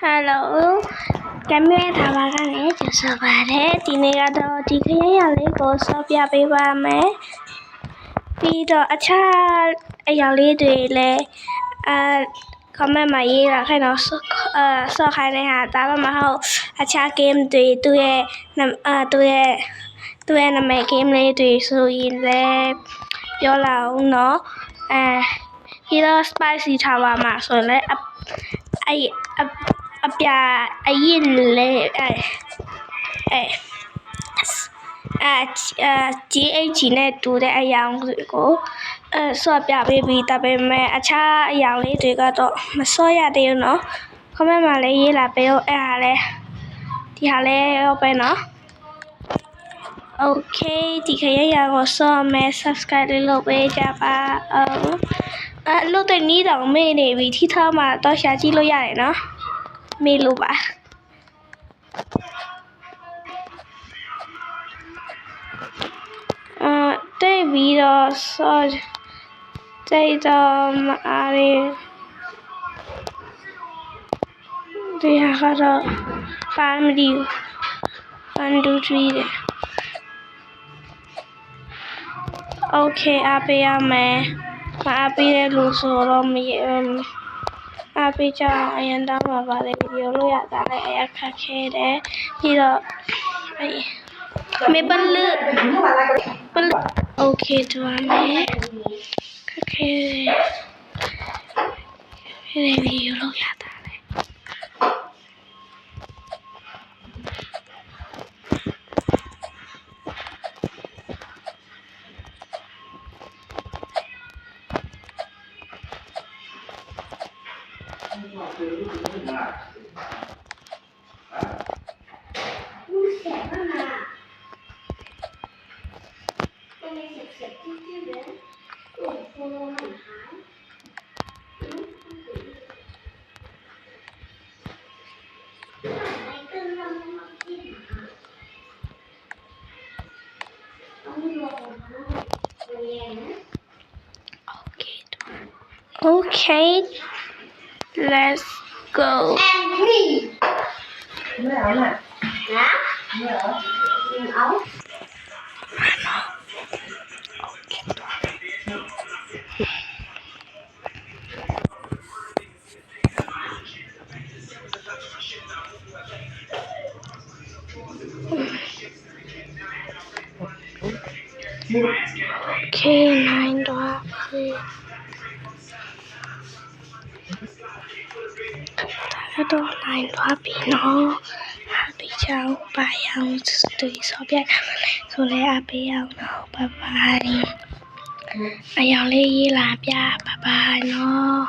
Hello ကမြဲထားပါကနေကျဆိုပါတယ်ဒီနေ့ကတော့ဒီခရမ်းရလေးကိုဆော့ပြပေးပါမယ်ပြီးတော့အခြားအရာလေးတွေလည်းcomment မှာရေးတာခိုင်းတော့ဆော့ခိုင်းတဲ့ဟာဒါမှမဟုတ်အခြား game တွေသူ့ရဲ့နာမည် game လေးတွေဆိုရင်လည်းပြောလာအောင်နော်ပြီးတော့ spicy ထားပါမှာဆိုရင်လည်းအပြာအရင်လေးGH နဲ့တူတဲ့အရာကိုဆော့ပြပေးပြီးဒါပေမဲ့အခြားအရာလေးတွေကတော့မဆော့ရသေးဘူးเนาะ comment မှာလည်းရေးလာပေးတော့ဒီဟာလည်းဟုတ်ပဲเนาะ Okay ဒီခရမ်းရကိုဆော့မယ် subscribe လုပ်ပေးကြပါလို့တဲ့နီးတောင်မေ့နေပြီထိထားမှာတော့ရှာကြည့်လို့ရတယ်เนาะမေ့လို့ပါတိတ်ပြီးတော့ဆော့တိတ်တော့မအားရဒီဟာကတော့ family 1 2 3တဲ့ Okay အားပေးရမယ်မအားပေးတဲ့လူဆိုတော့အားပေးကြအောင်အရင်တောင်းပါပါတယ်ဗီဒီယိုလို့ရတာလည်းအခက်ခဲတယ်ပြီးတော့မေပလOkay တော့မယ်ခက်ခဲတယ်ဗီဒီယိုလို့ရတာလည်းOkay, let's go. Okay, 9 တော့တော့နိုင်သွားပြီနော်အားပေးချောင်းပါအောင်သူဆော့ပြတာဆိုလဲအားပေးအောင်နော်ဘိုင်ဘိုင်အယောင်လေးရေးလာပြဘိုင်ဘိုင်နော်